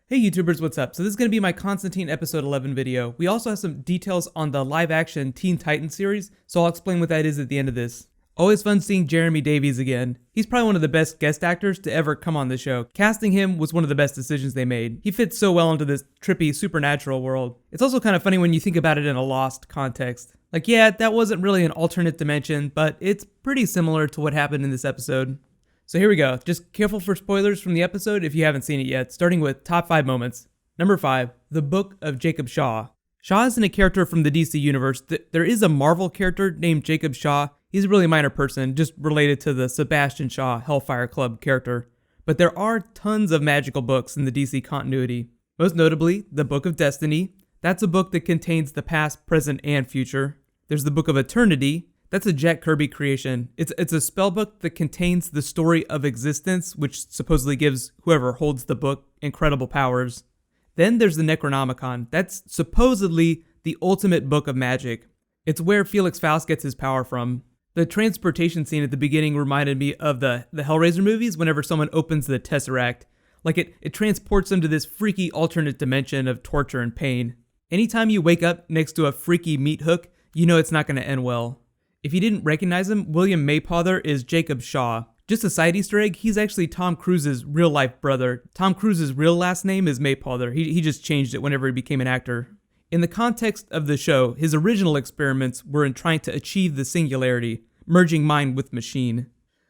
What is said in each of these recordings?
Hey YouTubers, what's up? So this is going to be my Constantine episode 11 video. We also have some details on the live-action Teen Titans series, so I'll explain what that is at the end of this. Always fun seeing Jeremy Davies again. He's probably one of the best guest actors to ever come on the show. Casting him was one of the best decisions they made. He fits so well into this trippy supernatural world. It's also kind of funny when you think about it in a Lost context. Like, yeah, that wasn't really an alternate dimension, but it's pretty similar to what happened in this episode. So here we go. Just careful for spoilers from the episode if you haven't seen it yet, starting with top 5 moments. Number 5, The Book of Jacob Shaw. Shaw isn't a character from the DC universe. There is a Marvel character named Jacob Shaw. He's a really minor person, just related to the Sebastian Shaw Hellfire Club character. But there are tons of magical books in the DC continuity. Most notably, The Book of Destiny. That's a book that contains the past, present, and future. There's the Book of Eternity. That's a Jack Kirby creation. It's a spell book that contains the story of existence, which supposedly gives whoever holds the book incredible powers. Then there's the Necronomicon. That's supposedly the ultimate book of magic. It's where Felix Faust gets his power from. The transportation scene at the beginning reminded me of the Hellraiser movies whenever someone opens the Tesseract. Like it transports them to this freaky alternate dimension of torture and pain. Anytime you wake up next to a freaky meat hook, you know it's not going to end well. If you didn't recognize him, William Maypother is Jacob Shaw. Just a side Easter egg, he's actually Tom Cruise's real-life brother. Tom Cruise's real last name is Maypother. He just changed it whenever he became an actor. In the context of the show, his original experiments were in trying to achieve the singularity, merging mind with machine.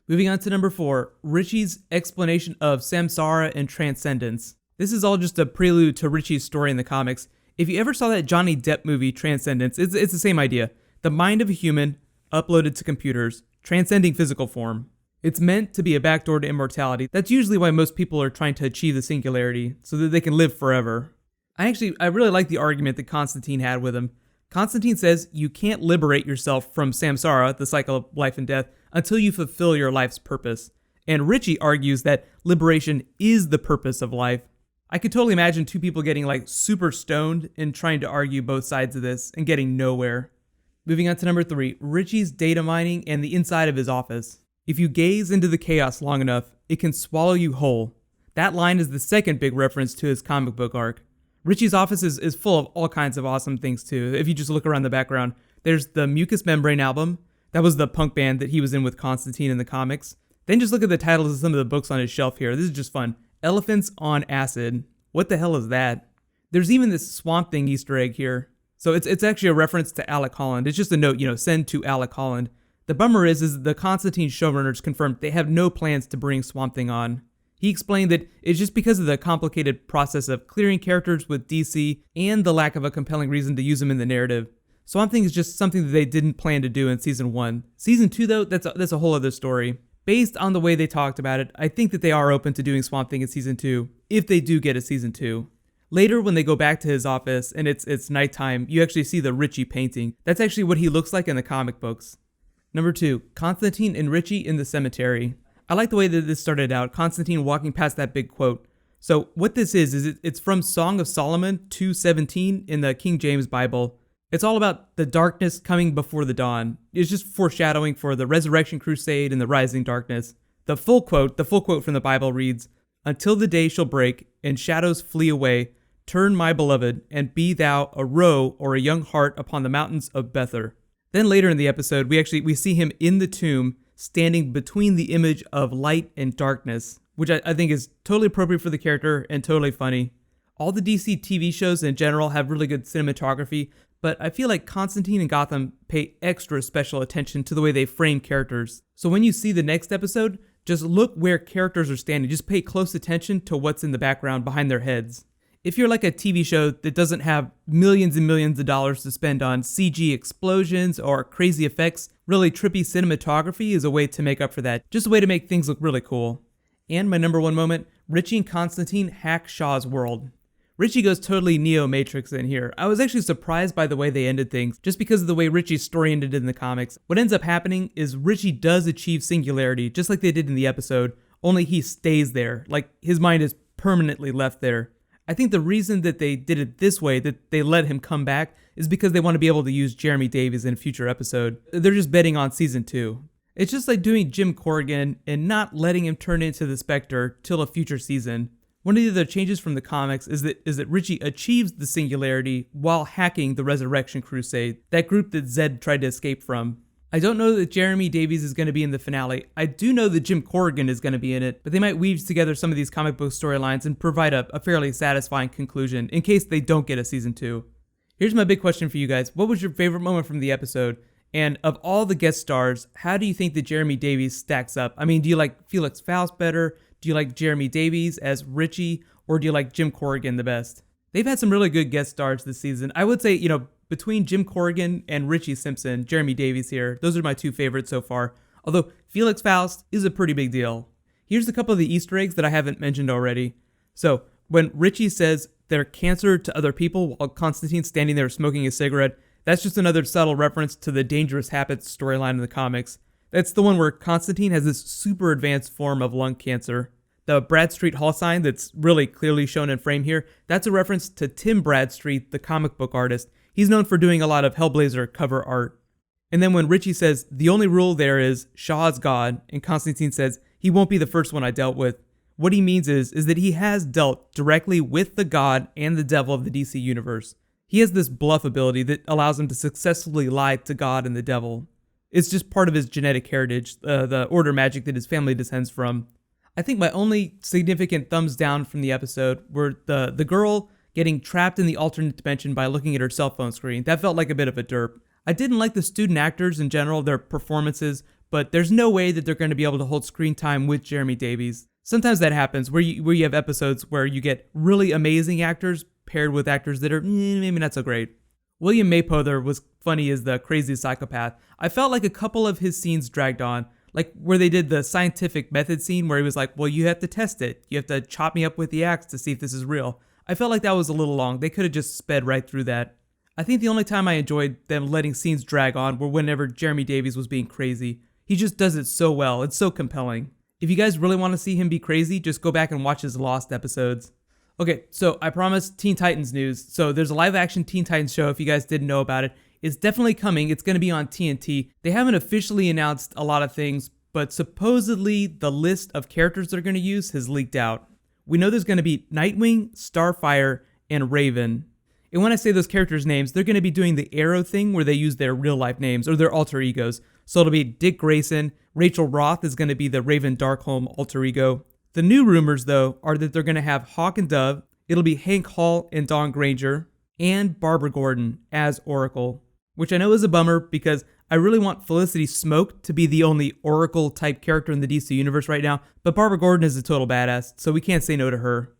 Moving on to number 4, Richie's explanation of samsara and transcendence. This is all just a prelude to Richie's story in the comics. If you ever saw that Johnny Depp movie, Transcendence, it's the same idea. The mind of a human uploaded to computers, transcending physical form. It's meant to be a backdoor to immortality. That's usually why most people are trying to achieve the singularity, so that they can live forever. I really like the argument that Constantine had with him. Constantine says you can't liberate yourself from samsara, the cycle of life and death, until you fulfill your life's purpose. And Richie argues that liberation is the purpose of life. I could totally imagine two people getting like super stoned and trying to argue both sides of this and getting nowhere. Moving on to number 3, Richie's data mining and the inside of his office. If you gaze into the chaos long enough, it can swallow you whole. That line is the second big reference to his comic book arc. Richie's office is full of all kinds of awesome things too. If you just look around the background, there's the Mucous Membrane album. That was the punk band that he was in with Constantine in the comics. Then just look at the titles of some of the books on his shelf here. This is just fun. Elephants on Acid. What the hell is that? There's even this Swamp Thing Easter egg here. So it's actually a reference to Alec Holland. It's just a note, send to Alec Holland. The bummer is the Constantine showrunners confirmed they have no plans to bring Swamp Thing on. He explained that it's just because of the complicated process of clearing characters with DC and the lack of a compelling reason to use them in the narrative. Swamp Thing is just something that they didn't plan to do in Season 1. Season 2, though, that's a whole other story. Based on the way they talked about it, I think that they are open to doing Swamp Thing in Season 2, if they do get a Season 2. Later, when they go back to his office and it's nighttime, you actually see the Richie painting. That's actually what he looks like in the comic books. Number 2, Constantine and Richie in the cemetery. I like the way that this started out, Constantine walking past that big quote. So what this is it's from Song of Solomon 2:17 in the King James Bible. It's all about the darkness coming before the dawn. It's just foreshadowing for the resurrection crusade and the rising darkness. The full quote from the Bible reads, "Until the day shall break and shadows flee away, turn, my beloved, and be thou a roe or a young hart upon the mountains of Bether." Then later in the episode, we see him in the tomb, standing between the image of light and darkness, which I think is totally appropriate for the character and totally funny. All the DC TV shows in general have really good cinematography, but I feel like Constantine and Gotham pay extra special attention to the way they frame characters. So when you see the next episode, just look where characters are standing. Just pay close attention to what's in the background behind their heads. If you're like a TV show that doesn't have millions and millions of dollars to spend on CG explosions or crazy effects, really trippy cinematography is a way to make up for that. Just a way to make things look really cool. And my number 1 moment, Richie and Constantine hack Shaw's world. Richie goes totally Neo-Matrix in here. I was actually surprised by the way they ended things, just because of the way Richie's story ended in the comics. What ends up happening is Richie does achieve singularity, just like they did in the episode, only he stays there, like his mind is permanently left there. I think the reason that they did it this way, that they let him come back, is because they want to be able to use Jeremy Davies in a future episode. They're just betting on Season 2. It's just like doing Jim Corrigan and not letting him turn into the Spectre till a future season. One of the other changes from the comics is that Richie achieves the singularity while hacking the Resurrection Crusade, that group that Zed tried to escape from. I don't know that Jeremy Davies is going to be in the finale. I do know that Jim Corrigan is going to be in it, but they might weave together some of these comic book storylines and provide a fairly satisfying conclusion in case they don't get a season 2. Here's my big question for you guys. What was your favorite moment from the episode? And of all the guest stars, how do you think that Jeremy Davies stacks up? I mean, do you like Felix Faust better? Do you like Jeremy Davies as Richie? Or do you like Jim Corrigan the best? They've had some really good guest stars this season. I would say, between Jim Corrigan and Richie Simpson, Jeremy Davies here, those are my 2 favorites so far. Although Felix Faust is a pretty big deal. Here's a couple of the Easter eggs that I haven't mentioned already. So, when Richie says they're cancer to other people while Constantine's standing there smoking a cigarette, that's just another subtle reference to the Dangerous Habits storyline in the comics. That's the one where Constantine has this super advanced form of lung cancer. The Bradstreet Hall sign that's really clearly shown in frame here, that's a reference to Tim Bradstreet, the comic book artist. He's known for doing a lot of Hellblazer cover art. And then when Richie says, the only rule there is Shaw's God, and Constantine says, he won't be the first one I dealt with. What he means is that he has dealt directly with the God and the devil of the DC universe. He has this bluff ability that allows him to successfully lie to God and the devil. It's just part of his genetic heritage, the order magic that his family descends from. I think my only significant thumbs down from the episode were the girl getting trapped in the alternate dimension by looking at her cell phone screen. That felt like a bit of a derp. I didn't like the student actors in general, their performances, but there's no way that they're going to be able to hold screen time with Jeremy Davies. Sometimes that happens where you have episodes where you get really amazing actors paired with actors that are maybe not so great. William Maypother was funny as the crazy psychopath. I felt like a couple of his scenes dragged on, like where they did the scientific method scene where he was like, well, you have to test it. You have to chop me up with the axe to see if this is real. I felt like that was a little long. They could have just sped right through that. I think the only time I enjoyed them letting scenes drag on were whenever Jeremy Davies was being crazy. He just does it so well. It's so compelling. If you guys really want to see him be crazy, just go back and watch his Lost episodes. Okay, so I promised Teen Titans news. So there's a live-action Teen Titans show if you guys didn't know about it. It's definitely coming. It's going to be on TNT. They haven't officially announced a lot of things, but supposedly the list of characters they're going to use has leaked out. We know there's going to be Nightwing, Starfire, and Raven. And when I say those characters' names, they're going to be doing the Arrow thing where they use their real-life names or their alter egos. So it'll be Dick Grayson. Rachel Roth is going to be the Raven Darkholme alter ego. The new rumors, though, are that they're going to have Hawk and Dove. It'll be Hank Hall and Dawn Granger, and Barbara Gordon as Oracle, which I know is a bummer because I really want Felicity Smoke to be the only Oracle-type character in the DC universe right now, but Barbara Gordon is a total badass, so we can't say no to her.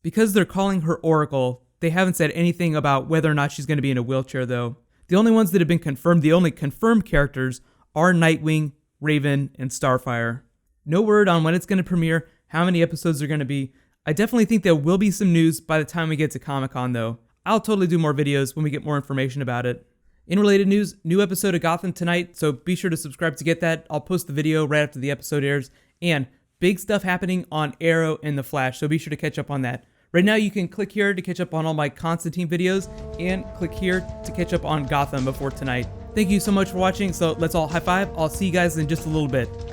Because they're calling her Oracle, they haven't said anything about whether or not she's going to be in a wheelchair, though. The only ones that have been confirmed, the only confirmed characters, are Nightwing, Raven, and Starfire. No word on when it's going to premiere, how many episodes are going to be. I definitely think there will be some news by the time we get to Comic-Con, though. I'll totally do more videos when we get more information about it. In related news, new episode of Gotham tonight, so be sure to subscribe to get that. I'll post the video right after the episode airs. And big stuff happening on Arrow and The Flash, so be sure to catch up on that. Right now, you can click here to catch up on all my Constantine videos, and click here to catch up on Gotham before tonight. Thank you so much for watching, so let's all high five. I'll see you guys in just a little bit.